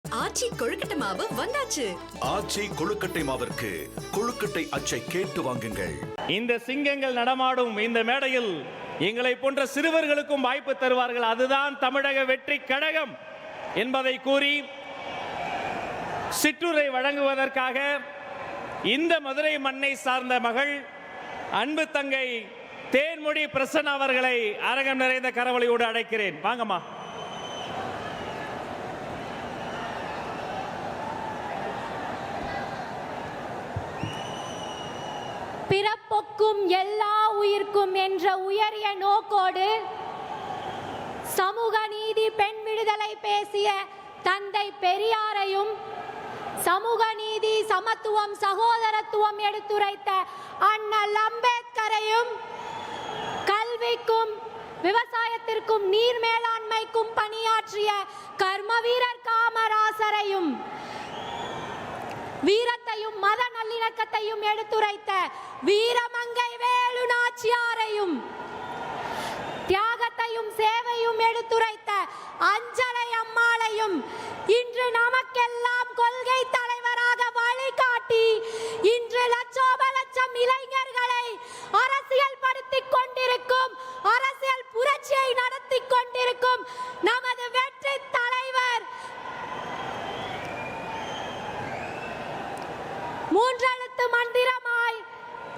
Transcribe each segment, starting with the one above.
ஆச்சி கொழுக்கட்டை மாவு வந்தாச்சு. ஆச்சி கொழுக்கட்டை மாவிற்கு கொழுக்கட்டை அச்சை கேட்டு வாங்குங்கள். இந்த சிங்கங்கள் நடமாடும் இந்த மேடையில் எங்களை போன்ற சிறுவர்களுக்கும் வாய்ப்பு தருவார்கள். அதுதான் தமிழக வெற்றி கழகம் என்பதை கூறி சிற்றுரை வழங்குவதற்காக இந்த மதுரை மண்ணை சார்ந்த மகள் அன்பு தங்கை தேன்மொழி பிரசன்னா அவர்களை அரங்கம் நிறைந்த கரவொலியோடு அழைக்கிறேன். வாங்கம்மா. பிறப்பொக்கும் எல்லா உயிர்க்கும் என்ற உயரிய நோக்கோடு சமூக நீதி, பெண் விடுதலை பேசிய தந்தை பெரியாரையும், சமூக நீதி, சமத்துவம், சகோதரத்துவம் எடுத்துரைத்த அண்ணல் அம்பேத்கரையும், கல்விக்கும் விவசாயத்திற்கும் நீர் மேலாண்மைக்கும் பணியாற்றிய கர்ம வீரர் காமராசரையும், வீரத்தையும் மத நல்லிணக்கத்தையும் எடுத்துரைத்த வீரமங்கை வேலு நாச்சியாரையும், தியாகத்தையும் சேவையும் எடுத்துரைத்த அஞ்சலை அம்மாளையும், இன்று நமக்கெல்லாம் கொள்கை தலைவராக வழிகாட்டி இன்று லட்சோப லட்சம் இளைஞர்களை அரசியல் படுத்திக் கொண்டிருக்கும், அரசியல் புரட்சியை நடத்தி கொண்டிருக்கும் நமது வெற்றி தலைவர், மூன்றெழுத்து மந்திரமாய்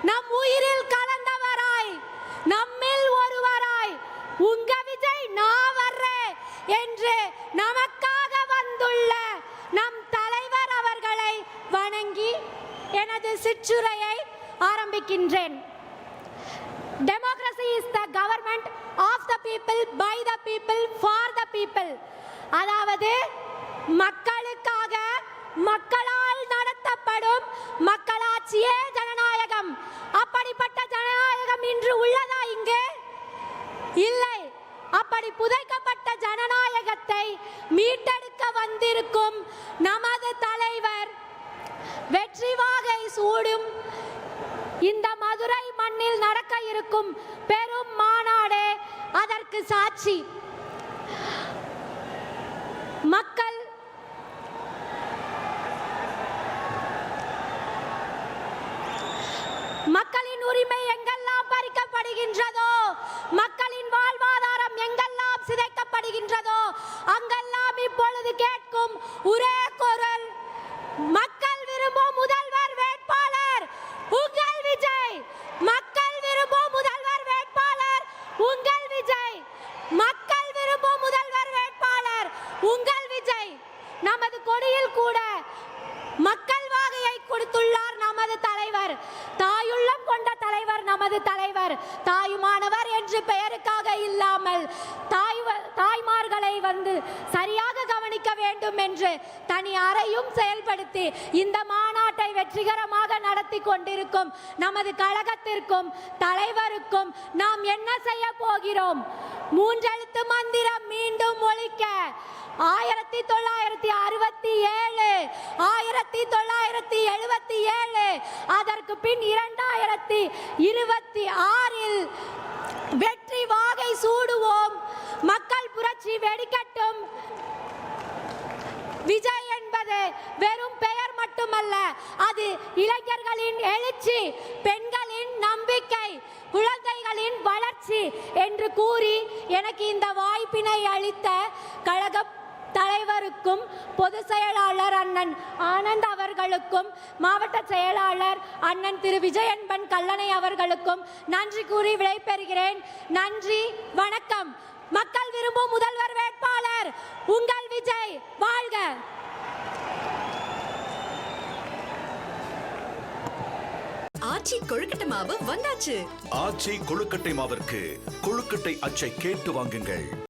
நம் உயிரில் கலந்தவராய், நம்மில் ஒருவராய், உங்க விஜய் நான் வர்றேன் என்று நமக்காக வந்துள்ள நம் தலைவர் அவர்களை வணங்கி எனது சிற்றுரையை ஆரம்பிக்கின்றேன். Democracy is the government of the people, by the people, for the people. அதாவது மக்களுக்காக, மக்களால் நடத்தப்படும் மக்களாட்சியே ஜனநாயகம். அப்படிப்பட்ட ஜனநாயகம் இன்று உள்ளதா இங்கே? இல்லை. அப்படி புதைக்கப்பட்ட ஜனநாயகத்தை மீட்டெடுக்க வந்திருக்கும் நமது தலைவர் வெற்றி வாகை சூடும் இந்த மதுரை மண்ணில் நடக்க இருக்கும் பெரும் மாநாடே அதற்கு சாட்சி. மக்களின் உரிமை எங்கெல்லாம் பறிக்கப்படுகின்றதோ, மக்களின் வாழ்வாதாரம் எங்கெல்லாம் சிதைக்கப்படுகின்றதோ, அங்கெல்லாம் இப்பொழுது கேட்கும் ஒரே குரல், மக்கள் விரும்பும் முதல்வர் வேட்பாளர் உங்கள் விஜய். மக்கள் விரும்பும் முதல்வர் வேட்பாளர் உங்கள் விஜய். மக்கள் விரும்பும் முதல்வர் வேட்பாளர் உங்கள் விஜய். நமது கொடியில் கூட மக்கள் வாகையை கொடுத்துள்ளார் நமது தலைவர். தாயுள்ளம் கொண்ட தலைவர் நமது தலைவர். தாயுமானவர் என்று பெயருக்காக இல்லாமல் தாய்மார்களை வந்து சரியாக கவனிக்க வேண்டும் என்று தனி அறையும் செயல்படுத்தி இந்த மாநாட்டை வெற்றிகரமாக நடத்தி கொண்டிருக்கும் நமது கழகத்திற்கும் தலைவருக்கும் நாம் என்ன செய்ய போகிறோம்? மூன்றெழுத்து மந்திரம் மீண்டும் ஒலிக்க 1967, 1977, அதற்கு பின் 2026 வெற்றி வாகை சூடுவோம். மக்கள் புரட்சி வெடிக்கட்டும். விஜய் என்பது வெறும் பெயர் மட்டுமல்ல, அது இளைஞர்களின் எழுச்சி, பெண்களின் நம்பிக்கை, குழந்தைகளின் வளர்ச்சி என்று கூறி எனக்கு இந்த வாய்ப்பினை அளித்த கழக தலைவருக்கும், பொதுச் செயலாளர் அண்ணன் ஆனந்த் அவர்களுக்கும், மாவட்ட செயலாளர் அண்ணன் திரு விஜயன்பன் கல்லணை அவர்களுக்கும் நன்றி கூறி விடைபெறுகிறேன். நன்றி, வணக்கம். மக்கள் விரும்பும் முதல்வர் வேட்பாளர் உங்கள் விஜய். வாழ்க. ஆச்சி கொழுக்கட்டை மாவு வந்தாச்சு. ஆச்சி கொழுக்கட்டை மாவிற்கு கொழுக்கட்டை அச்சை கேட்டு வாங்குங்கள்.